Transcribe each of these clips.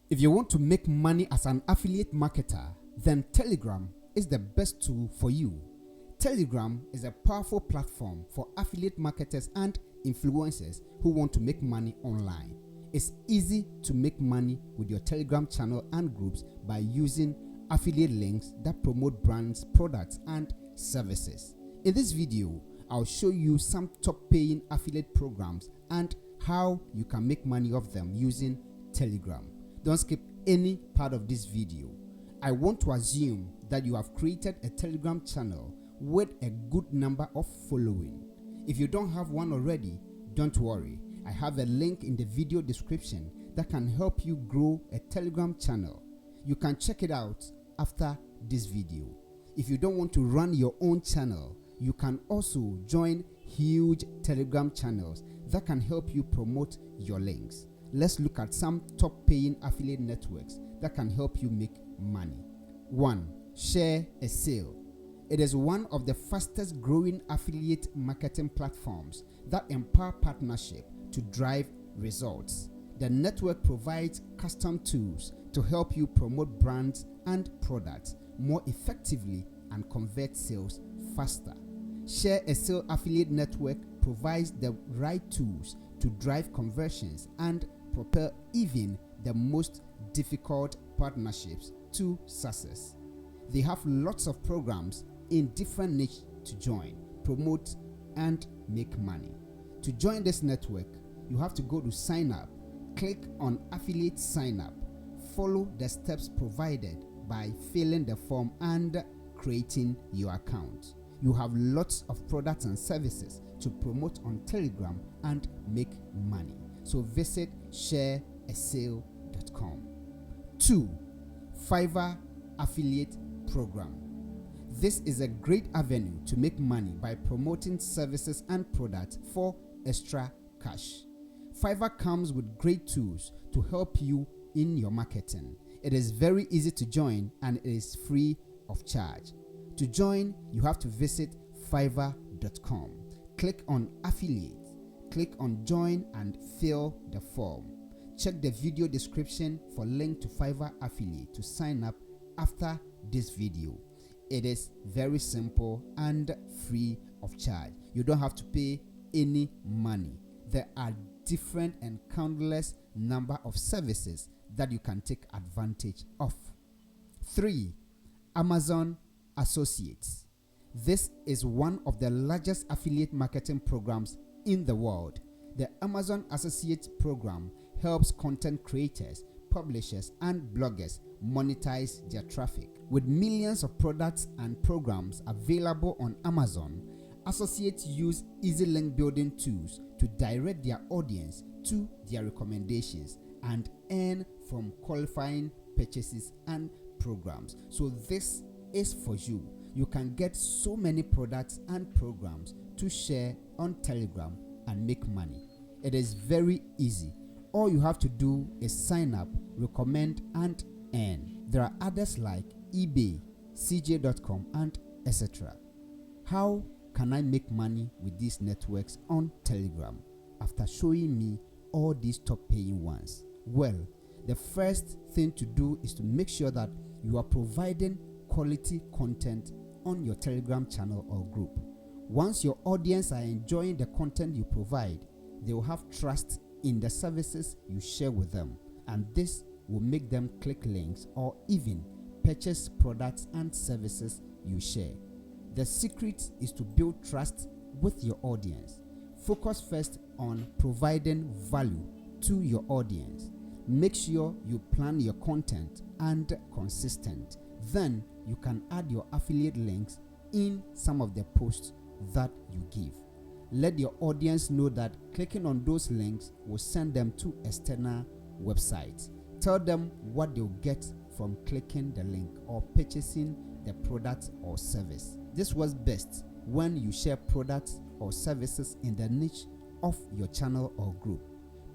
If you want to make money as an affiliate marketer, then Telegram is the best tool for you. Telegram is a powerful platform for affiliate marketers and influencers who want to make money online. It's easy to make money with your Telegram channel and groups by using affiliate links that promote brands, products, and services. In this video, I'll show you some top paying affiliate programs and how you can make money off them using Telegram. Don't skip any part of this video. I want to assume that you have created a Telegram channel with a good number of following. If you don't have one already, don't worry. I have a link in the video description that can help you grow a Telegram channel. You can check it out after this video. If you don't want to run your own channel, you can also join huge Telegram channels that can help you promote your links. Let's look at some top paying affiliate networks that can help you make money. 1. ShareASale. It is one of the fastest growing affiliate marketing platforms that empower partnership to drive results. The network provides custom tools to help you promote brands and products more effectively and convert sales faster. ShareASale affiliate network provides the right tools to drive conversions and propel even the most difficult partnerships to success. They have lots of programs in different niches to join, promote, and make money. To join this network, you have to go to sign up, click on affiliate sign up, follow the steps provided by filling the form and creating your account. You have lots of products and services to promote on Telegram and make money. So visit ShareASale.com. 2. Fiverr Affiliate Program. This is a great avenue to make money by promoting services and products for extra cash. Fiverr comes with great tools to help you in your marketing. It is very easy to join and it is free of charge. To join, you have to visit Fiverr.com. Click on affiliate, click on join and fill the form. Check the video description for link to Fiverr affiliate to sign up after this video. It is very simple and free of charge. You don't have to pay any money. There are different and countless number of services that you can take advantage of. 3. Amazon Associates. This is one of the largest affiliate marketing programs in the world. The Amazon Associates program helps content creators, publishers, and bloggers monetize their traffic. With millions of products and programs available on Amazon, associates use easy link building tools to direct their audience to their recommendations and earn from qualifying purchases and programs. So this is for you. You can get so many products and programs to share on Telegram and make money. It is very easy. All you have to do is sign up, recommend, and earn. There are others like eBay, CJ.com, and etc. How can I make money with these networks on Telegram after showing me all these top paying ones? Well, the first thing to do is to make sure that you are providing quality content on your Telegram channel or group. Once your audience are enjoying the content you provide, they will have trust in the services you share with them, and this will make them click links or even purchase products and services you share. The secret is to build trust with your audience. Focus first on providing value to your audience. Make sure you plan your content and consistent. Then you can add your affiliate links in some of the posts that you give. Let your audience know that clicking on those links will send them to external websites. Tell them what they'll get from clicking the link or purchasing the product or service. This works best when you share products or services in the niche of your channel or group.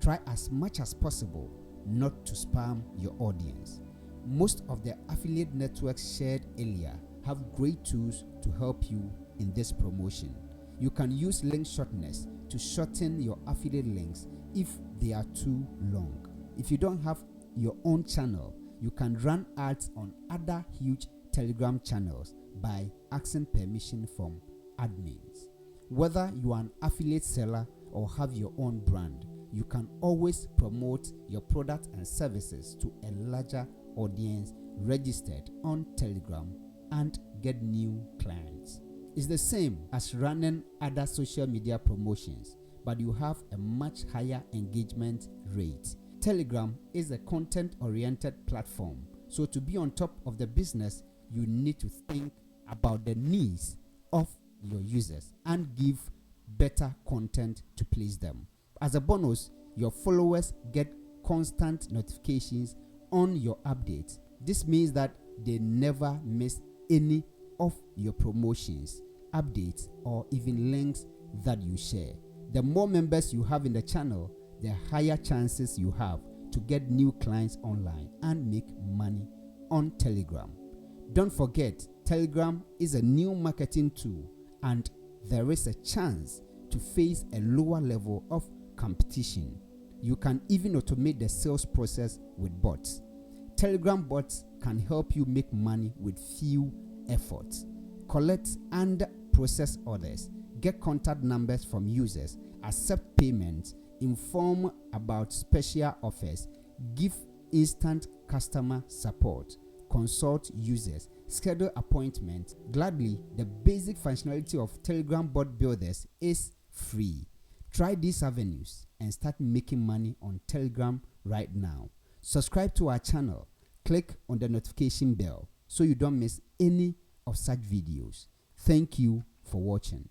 Try as much as possible not to spam your audience. Most of the affiliate networks shared earlier have great tools to help you in this promotion. You can use link shorteners to shorten your affiliate links if they are too long. If you don't have your own channel, you can run ads on other huge Telegram channels by asking permission from admins. Whether you are an affiliate seller or have your own brand, you can always promote your product and services to a larger audience registered on Telegram and get new clients. It's the same as running other social media promotions, but you have a much higher engagement rate. Telegram is a content-oriented platform, so to be on top of the business, you need to think about the needs of your users and give better content to please them. As a bonus, your followers get constant notifications on your updates. This means that they never miss any of your promotions, updates, or even links that you share. The more members you have in the channel, the higher chances you have to get new clients online and make money on Telegram. Don't forget, Telegram is a new marketing tool and there is a chance to face a lower level of competition. You can even automate the sales process with bots. Telegram bots can help you make money with few efforts. Collect and process orders, get contact numbers from users, accept payments, inform about special offers, give instant customer support, consult users, schedule appointments. Gladly, the basic functionality of Telegram bot builders is free. Try these avenues and start making money on Telegram right now. Subscribe to our channel. Click on the notification bell so you don't miss any of such videos. Thank you for watching.